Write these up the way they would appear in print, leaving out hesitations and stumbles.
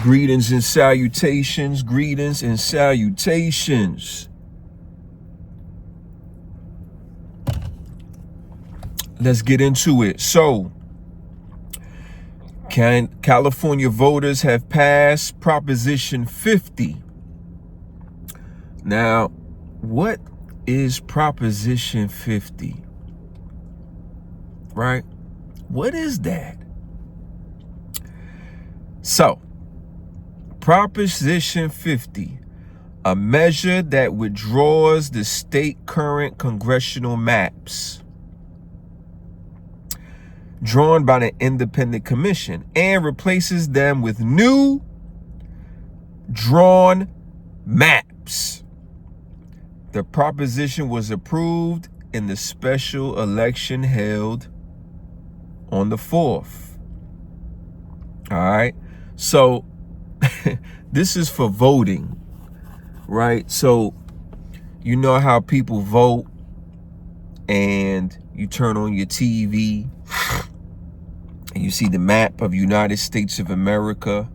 Greetings and salutations, greetings and salutations. Let's get into it. So, California voters have passed Proposition 50. Now, what is Proposition 50? Right? What is that? So, Proposition 50, a measure that withdraws the state current congressional maps drawn by the independent commission and replaces them with new drawn maps. The proposition was approved in the special election held on the 4th. All right. So this is for voting, right? So you know how people vote and you turn on your TV and you see the map of United States of America,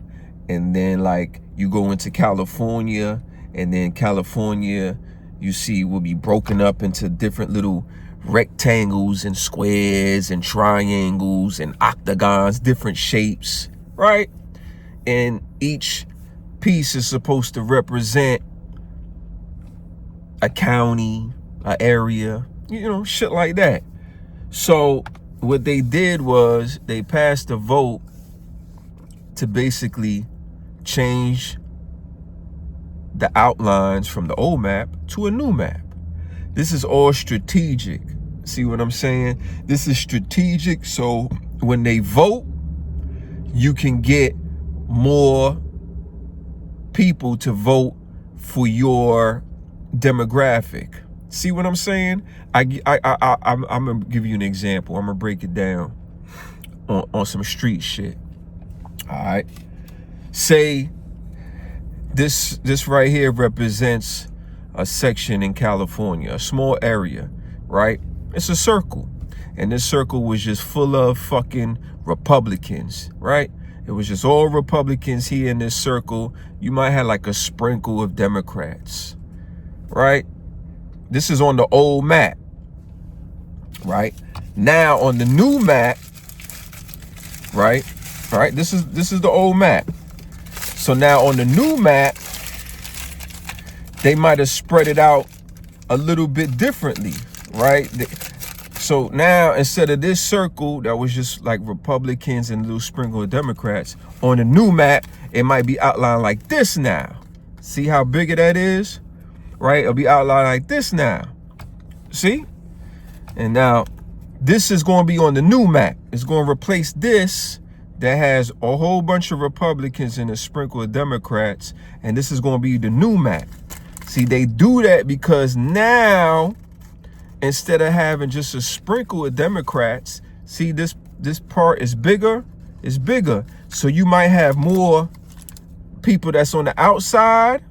and then like you go into California, and then California you see will be broken up into different little rectangles and squares and triangles and octagons, different shapes, right? And each piece is supposed to represent a county, an area, you know, shit like that. So what they did was they passed a vote to basically change the outlines from the old map to a new map. This is all strategic. See what I'm saying? This is strategic. So when they vote, you can get more people to vote for your demographic. See what I'm saying? I'm gonna give you an example. I'm gonna break it down on some street shit. All right. Say this right here represents a section in California, a small area, right? It's a circle, and this circle was just full of fucking Republicans, right? It was just all Republicans here in this circle. You might have like a sprinkle of Democrats, right? This is on the old map, right? Now on the new map, right? All right, this is the old map. So now on the new map, they might have spread it out a little bit differently, right? So now instead of this circle that was just like Republicans and a little sprinkle of Democrats, on the new map, it might be outlined like this now. See how big that is? Right? It'll be outlined like this now. See? And now this is going to be on the new map. It's going to replace this that has a whole bunch of Republicans and a sprinkle of Democrats. And this is going to be the new map. See, they do that because now, instead of having just a sprinkle of Democrats, see this part is bigger. It's bigger. So you might have more people that's on the outside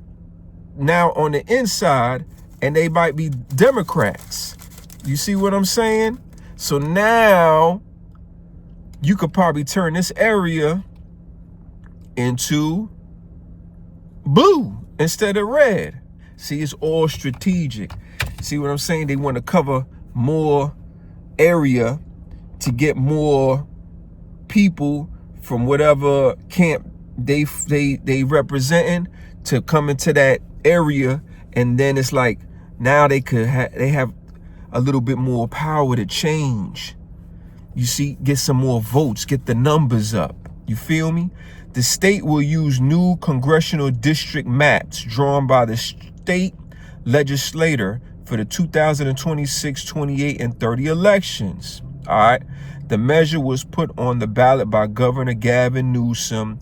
now on the inside, and they might be Democrats. You see what I'm saying? So now you could probably turn this area into blue instead of red. See, it's all strategic. See what I'm saying? They want to cover more area to get more people from whatever camp they representing to come into that area, and then it's like now they have a little bit more power to change. You see, get some more votes, get the numbers up. You feel me? The state will use new congressional district maps drawn by the state legislature for the 2026, 28, and 30 elections. All right. The measure was put on the ballot by Governor Gavin Newsom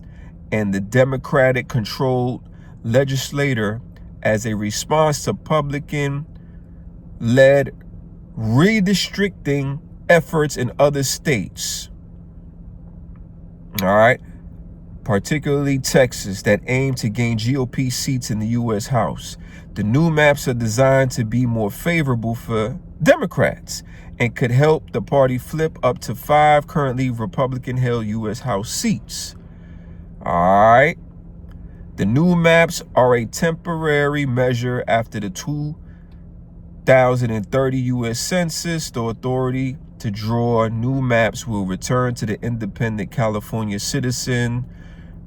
and the Democratic-controlled legislature as a response to Republican-led redistricting efforts in other states. All right. Particularly Texas, that aim to gain GOP seats in the U.S. House. The new maps are designed to be more favorable for Democrats and could help the party flip up to 5 currently Republican-held U.S. House seats. All right. The new maps are a temporary measure after the 2030 U.S. Census. The authority to draw new maps will return to the independent California Citizens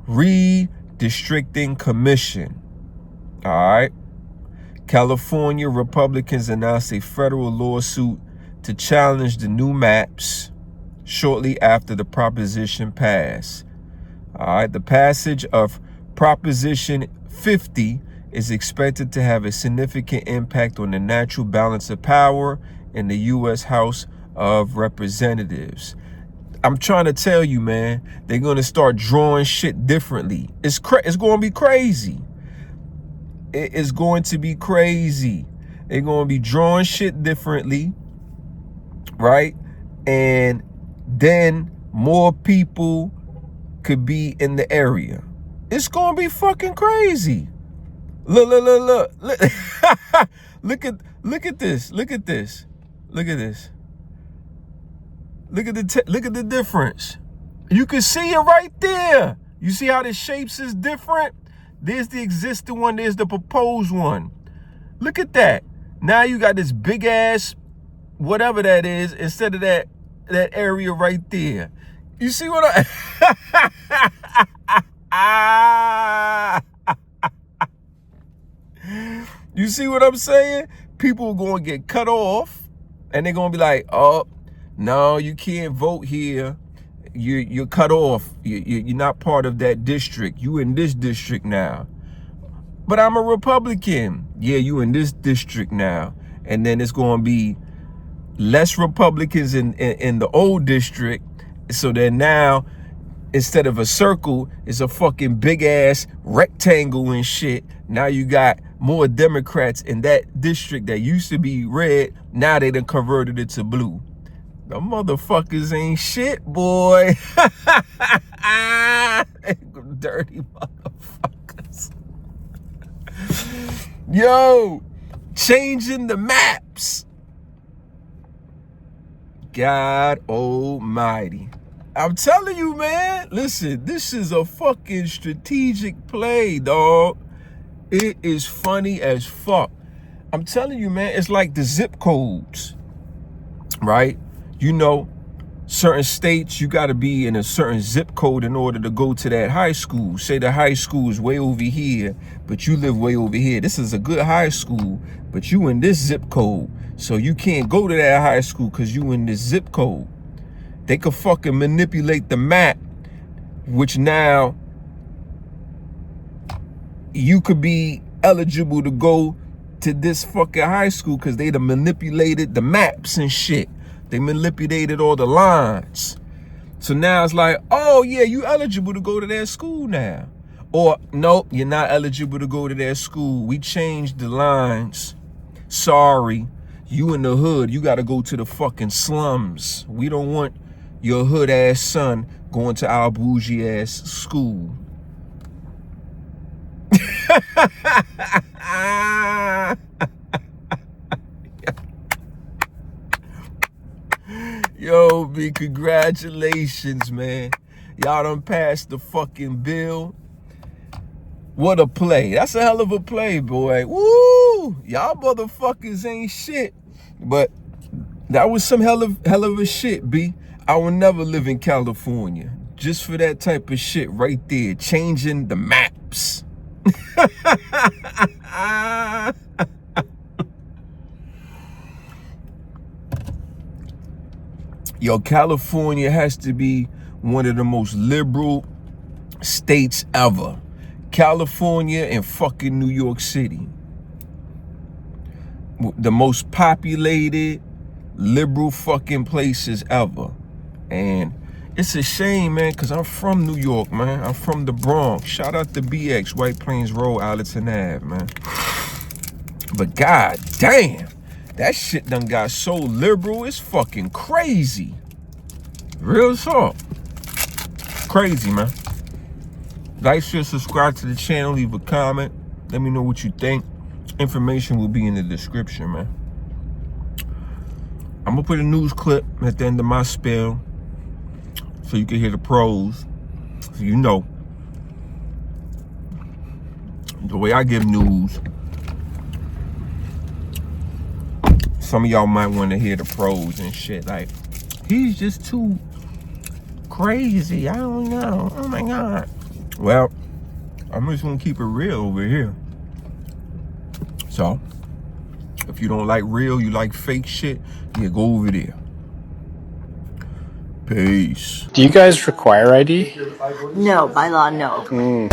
Redistricting Commission. All right. California Republicans announced a federal lawsuit to challenge the new maps shortly after the proposition passed. All right. The passage of Proposition 50 is expected to have a significant impact on the natural balance of power in the U.S. House of Representatives. I'm trying to tell you, man, they're going to start drawing shit differently. It's going to be crazy. It is going to be crazy. They're going to be drawing shit differently, right? And then more people could be in the area. It's going to be fucking crazy. Look. Look at this. Look at this. Look at this. Look at the difference. You can see it right there. You see how the shapes is different? There's the existing one. There's the proposed one. Look at that. Now you got this big ass, whatever that is, instead of that area right there. You see what you see what I'm saying? People are going to get cut off, and they're going to be like, oh, no, you can't vote here. You're cut off. You're not part of that district. You in this district now. But I'm a Republican. Yeah, you in this district now. And then it's going to be less Republicans in the old district. So that now, instead of a circle, it's a fucking big ass rectangle and shit. Now you got more Democrats in that district that used to be red. Now they done converted it to blue. The motherfuckers ain't shit, boy. Dirty motherfuckers. Yo, changing the maps. God almighty. I'm telling you, man. Listen, this is a fucking strategic play, dog. It is funny as fuck. I'm telling you, man. It's like the zip codes, right? You know, certain states, you got to be in a certain zip code in order to go to that high school. Say the high school is way over here, but you live way over here. This is a good high school, but you in this zip code. So you can't go to that high school because you in this zip code. They could fucking manipulate the map, which now you could be eligible to go to this fucking high school because they done manipulated the maps and shit. They manipulated all the lines. So now it's like, oh yeah, you eligible to go to that school now. Or no, you're not eligible to go to that school. We changed the lines. Sorry, you in the hood, you got to go to the fucking slums. We don't want your hood ass son going to our bougie ass school. Yo, B, congratulations, man. Y'all done passed the fucking bill. What a play. That's a hell of a play, boy. Woo! Y'all motherfuckers ain't shit. But that was some hell of a shit, B. I will never live in California. Just for that type of shit right there. Changing the maps. Yo, California has to be one of the most liberal states ever. California and fucking New York City. The most populated, liberal fucking places ever. And it's a shame, man, because I'm from New York, man. I'm from the Bronx. Shout out to BX, White Plains Road, Allerton Ave, man. But god damn. That shit done got so liberal, it's fucking crazy. Real talk. Crazy, man. Like, share, subscribe to the channel, leave a comment. Let me know what you think. Information will be in the description, man. I'm gonna put a news clip at the end of my spiel so you can hear the pros, so you know. the way I give news, some of y'all might want to hear the pros and shit. Like, he's just too crazy. I don't know. Oh my God. Well, I'm just gonna keep it real over here. So, if you don't like real, you like fake shit, yeah, go over there. Peace. Do you guys require ID? No, by law, no.